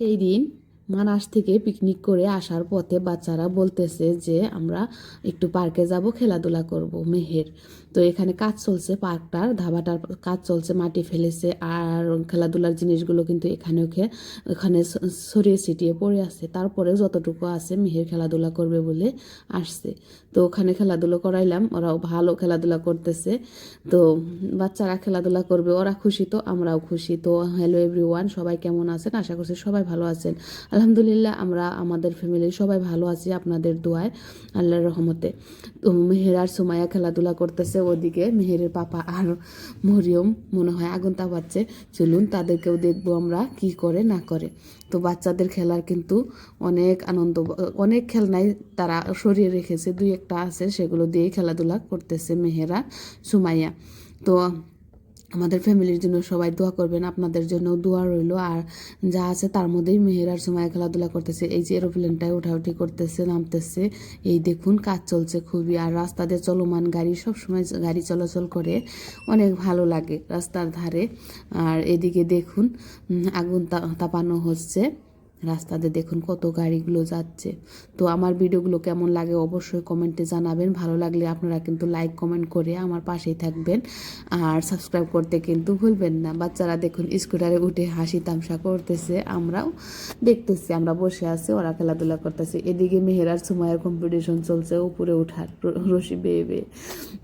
এই দিন মানাস থেকে পিকনিক করে আসার পথে বাচ্চারা বলতেছে যে আমরা একটু পার্কে যাব, খেলাধুলা করব। মেহের তো এখানে কাজ চলছে, পার্কটার ধাবাটার কাজ চলছে, মাটি ফেলেছে আর খেলাধুলার জিনিসগুলো কিন্তু এখানে ছড়িয়ে ছিটিয়ে পড়ে আছে। তারপরে যতটুকু আছে মেহের খেলাধুলা করবে বলে আসছে। তো ওখানে খেলাধুলো করাইলাম, ওরাও ভালো খেলাধুলা করতেছে। তো বাচ্চারা খেলাধুলা করবে, ওরা খুশি তো আমরাও খুশি। তো হ্যালো এভরিওয়ান, সবাই কেমন আছেন? আশা করছি সবাই ভালো আছেন। আলহামদুলিল্লাহ আমরা আমাদের ফ্যামিলির সবাই ভালো আছি আপনাদের দোয়ায়, আল্লাহর রহমতে। তো মেহের আর সুমাইয়া খেলাধুলা করতেছে, ওদিকে মেহেরের পাপা আর মরিয়ম মনে হয় আগুন তাপাচ্ছে। চলুন তাদেরকেও দেখবো আমরা কি করে না করে। তো বাচ্চাদের খেলার কিন্তু অনেক আনন্দ, অনেক খেলনাই তারা সরিয়ে রেখেছে, দুই একটা আছে সেগুলো দিয়েই খেলাধুলা করতেছে মেহেরা সুমাইয়া। তো আমাদের ফ্যামিলির জন্য সবাই দোয়া করবেন, আপনাদের জন্য দোয়া রইল। আর যা আছে তার মধ্যেই মেহের আর সময় খেলাধুলা করতেছে। এই যে এরোপ্লেনটায় উঠাউঠি করতেছে, নামতেছে, এই দেখুন কাজ চলছে খুবই। আর রাস্তা দিয়ে চলমান গাড়ি, সবসময় গাড়ি চলাচল করে, অনেক ভালো লাগে রাস্তার ধারে। আর এদিকে দেখুন আগুন তাপানো হচ্ছে, রাস্তাতে দেখুন কত গাড়িগুলো যাচ্ছে। তো আমার ভিডিওগুলো কেমন লাগে অবশ্যই কমেন্টে জানাবেন। ভালো লাগলে আপনারা কিন্তু লাইক কমেন্ট করে আমার পাশেই থাকবেন আর সাবস্ক্রাইব করতে কিন্তু ভুলবেন না। বাচ্চারা দেখুন স্কুটারে উঠে হাসি তামসা করতেছে, আমরাও দেখতেছি, আমরা বসে আছি, ওরা খেলাধুলা করতেছে। এদিকে মেহের আর সুমাইয়ের কম্পিটিশন চলছে উপরে ওঠার, রশি বেয়ে বেয়ে।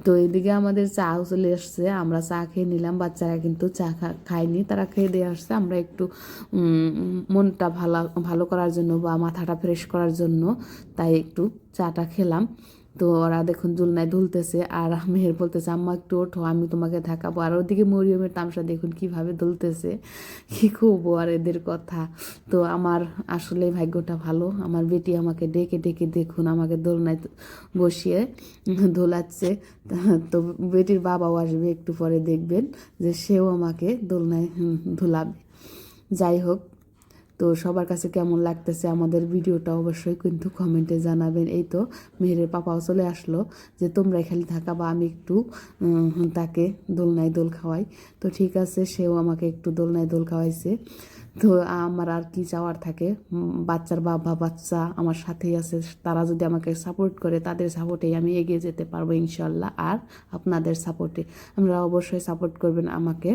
তো এদিকে আমাদের চা চলে আসছে, আমরা চা খেয়ে নিলাম। বাচ্চারা কিন্তু চা খায়নি, তারা খেয়ে দিয়ে আসছে। আমরা একটু মনটা ভালো ভালো করার জন্য বা মাথাটা ফ্রেশ করার জন্য তাই একটু চাটা খেলাম। তো ওরা দেখুন দুলনায় দুলতেছে আর মেহের বলতেছে আম্মা একটু ওঠো, আমি তোমাকে দেখাবো। আর ওদিকে মরিয়মের তামসা দেখুন কিভাবে দুলতেছে, কি খুব আর এদের কথা। তো আমার আসলে ভাগ্যটা ভালো, আমার বেটি আমাকে ডেকে ডেকে দেখুন আমাকে দোলনায় বসিয়ে দোলাচ্ছে। তো বেটির বাবাও আসবে একটু পরে, দেখবেন যে সেও আমাকে দোলনায় দোলাবে। যাই হোক, তো সবার কাছে কেমন লাগতেছে আমাদের ভিডিওটা অবশ্যই কিন্তু কমেন্টে জানাবেন। এই তো মেহেরের পাপাও চলে আসলো যে তোমরাই খালি থাকা বা আমি একটু তাকে দোলনায় দোল খাওয়াই। তো ঠিক আছে, সেও আমাকে একটু দোলনায় দোল খাওয়াইছে। তো আমার আর কি চাওয়ার থাকে, বাচ্চার বাবা বাচ্চা আমার সাথেই আছে, তারা যদি আমাকে সাপোর্ট করে তাদের সাপোর্টেই আমি এগিয়ে যেতে পারবো ইনশাল্লাহ। আর আপনাদের সাপোর্টে আপনারা অবশ্যই সাপোর্ট করবেন আমাকে,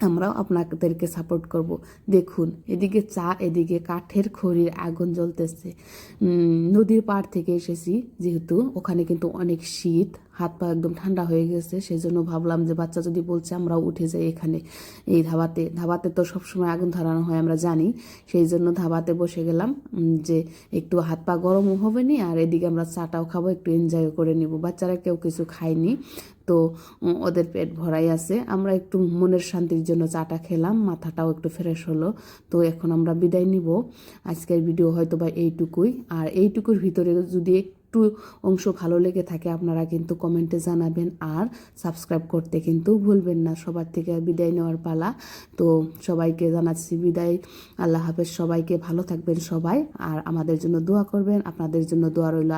আমরাও আপনাদেরকে সাপোর্ট করব। দেখুন এদিকে চা, এদিকে কাঠের খড়ির আগুন জ্বলতেছে। নদীর পাড় থেকে এসেছি যেহেতু, ওখানে কিন্তু অনেক শীত, হাত পা একদম ঠান্ডা হয়ে গেছে। সেই জন্য ভাবলাম যে বাচ্চা যদি বলছে আমরাও উঠে যাই এখানে, এই ধাবাতে। ধাবাতে তো সবসময় আগুন ধরানো হয় আমরা জানি, সেই জন্য ধাবাতে বসে গেলাম যে একটু হাত পা গরমও হবে নি আর এদিকে আমরা চাটাও খাবো, একটু এনজয় করে নিব। বাচ্চারা কেউ কিছু খায়নি, তো ওদের পেট ভরাই আছে। আমরা একটু মনের শান্তির জন্য চাটা খেলাম, মাথাটাও একটু ফ্রেশ হলো। তো এখন আমরা বিদায় নিব। আজকের ভিডিও হয়তো বা এইটুকুই। আর এইটুকুর ভিতরে যদি একটু অংশ ভালো লেগে থাকে আপনারা কিন্তু কমেন্টে জানাবেন আর সাবস্ক্রাইব করতে কিন্তু ভুলবেন না। সবার থেকে বিদায় নেওয়ার পালা। তো সবাইকে জানাচ্ছি বিদায়, আল্লাহ হাফেজ। সবাইকে ভালো থাকবেন সবাই, আর আমাদের জন্য দোয়া করবেন, আপনাদের জন্য দোয়া রইল।